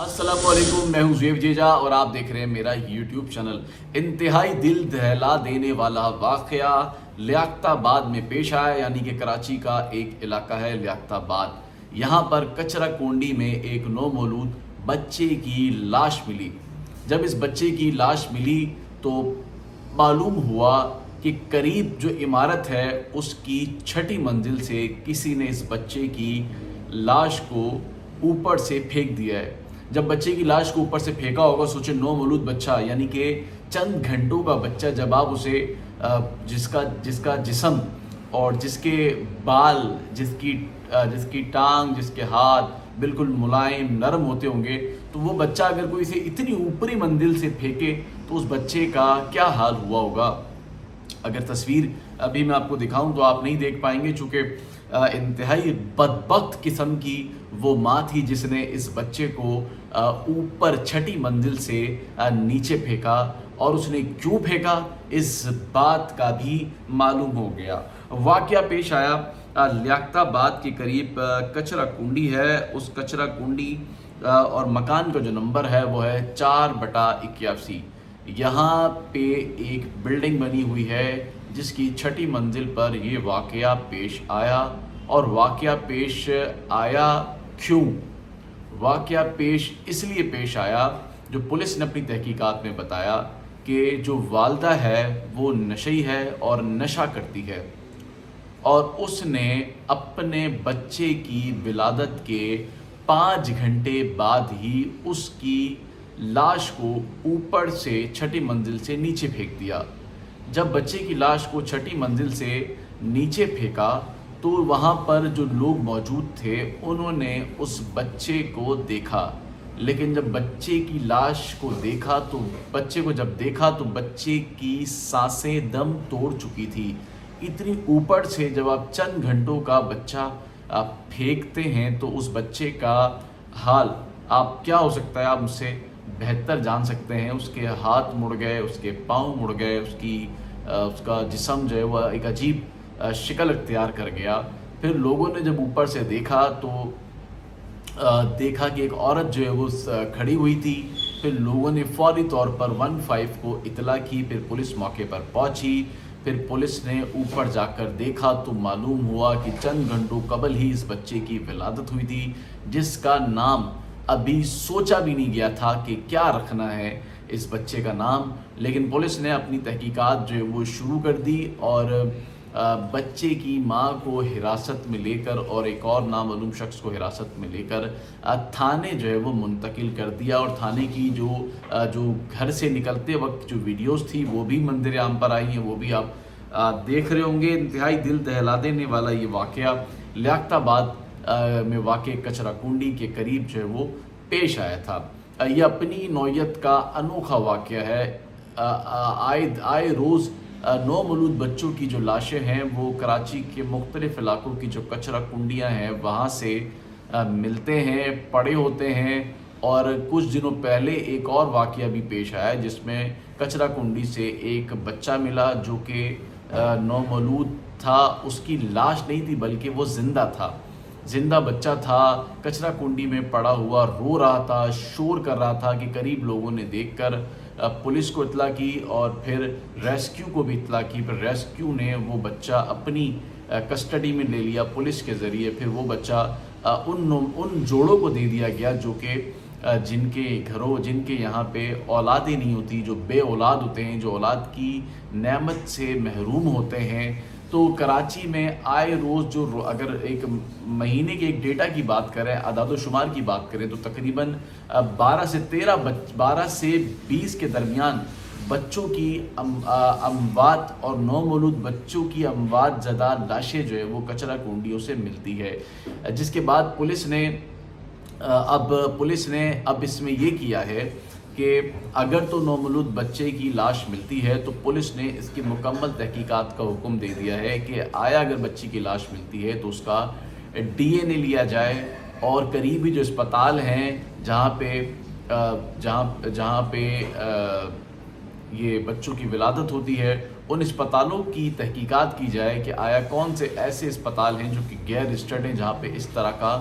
السلام علیکم، میں ہوں زیب جیجا اور آپ دیکھ رہے ہیں میرا یوٹیوب چینل۔ انتہائی دل دہلا دینے والا واقعہ لیاقت آباد میں پیش آیا، یعنی کہ کراچی کا ایک علاقہ ہے لیاقت آباد۔ یہاں پر کچرا کنڈی میں ایک نومولود بچے کی لاش ملی۔ جب اس بچے کی لاش ملی تو معلوم ہوا کہ قریب جو عمارت ہے اس کی چھٹی منزل سے کسی نے اس بچے کی لاش کو اوپر سے پھینک دیا ہے۔ جب بچے کی لاش کو اوپر سے پھینکا ہوگا، سوچے نومولود بچہ یعنی کہ چند گھنٹوں کا بچہ، جب آپ اسے جس کا جسم اور جس کے بال، جس کی ٹانگ، جس کے ہاتھ بالکل ملائم نرم ہوتے ہوں گے، تو وہ بچہ اگر کوئی اسے اتنی اوپری منزل سے پھینکے تو اس بچے کا کیا حال ہوا ہوگا۔ اگر تصویر ابھی میں آپ کو دکھاؤں تو آپ نہیں دیکھ پائیں گے، چونکہ انتہائی بدبخت قسم کی وہ ماں تھی جس نے اس بچے کو اوپر چھٹی منزل سے نیچے پھینکا، اور اس نے کیوں پھینکا اس بات کا بھی معلوم ہو گیا۔ واقعہ پیش آیا لیاقت آباد کے قریب کچرا کنڈی ہے۔ اس کچرا کنڈی اور مکان کا جو نمبر ہے وہ ہے 4/81۔ یہاں پہ ایک بلڈنگ بنی ہوئی ہے جس کی چھٹی منزل پر یہ واقعہ پیش آیا۔ اور واقعہ پیش آیا کیوں؟ واقعہ پیش اس لیے پیش آیا، جو پولیس نے اپنی تحقیقات میں بتایا کہ جو والدہ ہے وہ نشئی ہے اور نشہ کرتی ہے، اور اس نے اپنے بچے کی ولادت کے 5 گھنٹے بعد ہی اس کی لاش کو اوپر سے چھٹی منزل سے نیچے پھینک دیا۔ جب بچے کی لاش کو چھٹی منزل سے نیچے پھینکا تو وہاں پر جو لوگ موجود تھے انہوں نے اس بچے کو دیکھا، لیکن جب بچے کی لاش کو دیکھا تو بچے کی سانسیں دم توڑ چکی تھی۔ اتنی اوپر سے جب آپ چند گھنٹوں کا بچہ پھینکتے ہیں تو اس بچے کا حال آپ کیا ہو سکتا ہے، آپ مجھ سے بہتر جان سکتے ہیں۔ اس کے ہاتھ مڑ گئے، اس کے پاؤں مڑ گئے، اس کا جسم جو ہے وہ ایک عجیب شکل اختیار کر گیا۔ پھر لوگوں نے جب اوپر سے دیکھا تو دیکھا کہ ایک عورت جو ہے وہ کھڑی ہوئی تھی۔ پھر لوگوں نے فوری طور پر 15 کو اطلاع کی، پھر پولیس موقع پر پہنچی۔ پھر پولیس نے اوپر جا کر دیکھا تو معلوم ہوا کہ چند گھنٹوں قبل ہی اس بچے کی ولادت ہوئی تھی، جس کا نام ابھی سوچا بھی نہیں گیا تھا کہ کیا رکھنا ہے اس بچے کا نام۔ لیکن پولیس نے اپنی تحقیقات جو ہے وہ شروع کر دی اور بچے کی ماں کو حراست میں لے کر اور ایک اور نامعلوم شخص کو حراست میں لے کر تھانے جو ہے وہ منتقل کر دیا۔ اور تھانے کی جو گھر سے نکلتے وقت جو ویڈیوز تھی وہ بھی منظر عام پر آئی ہیں، وہ بھی آپ دیکھ رہے ہوں گے۔ انتہائی دل دہلا دینے والا یہ واقعہ لیاقت آباد میں واقع کچرا کنڈی کے قریب جو ہے وہ پیش آیا تھا۔ یہ اپنی نوعیت کا انوکھا واقعہ ہے۔ آئے روز نومولود بچوں کی جو لاشیں ہیں وہ کراچی کے مختلف علاقوں کی جو کچرا کنڈیاں ہیں وہاں سے ملتے ہیں، پڑے ہوتے ہیں۔ اور کچھ دنوں پہلے ایک اور واقعہ بھی پیش آیا جس میں کچرا کنڈی سے ایک بچہ ملا جو کہ نومولود تھا۔ اس کی لاش نہیں تھی بلکہ وہ زندہ بچہ تھا، کچرا کنڈی میں پڑا ہوا رو رہا تھا، شور کر رہا تھا کہ قریب لوگوں نے دیکھ کر پولیس کو اطلاع کی اور پھر ریسکیو کو بھی اطلاع کی۔ پھر ریسکیو نے وہ بچہ اپنی کسٹڈی میں لے لیا پولیس کے ذریعے۔ پھر وہ بچہ ان جوڑوں کو دے دیا گیا جو کہ جن کے یہاں پہ اولادیں نہیں ہوتی، جو بے اولاد ہوتے ہیں، جو اولاد کی نعمت سے محروم ہوتے ہیں۔ تو کراچی میں آئے روز اگر ایک مہینے کے ایک ڈیٹا کی بات کریں، اعداد و شمار کی بات کریں، تو تقریباً 12 سے 20 کے درمیان بچوں کی اموات اور نومولود بچوں کی اموات زدہ لاشیں جو ہے وہ کچرا کنڈیوں سے ملتی ہے۔ جس کے بعد پولیس نے اب اس میں یہ کیا ہے کہ اگر تو نومولود بچے کی لاش ملتی ہے تو پولیس نے اس کی مکمل تحقیقات کا حکم دے دیا ہے کہ اگر بچی کی لاش ملتی ہے تو اس کا DNA لیا جائے، اور قریبی جو اسپتال ہیں جہاں پہ یہ بچوں کی ولادت ہوتی ہے، ان اسپتالوں کی تحقیقات کی جائے کہ کون سے ایسے اسپتال ہیں جو کہ غیر رجسٹرڈ ہیں جہاں پہ اس طرح کا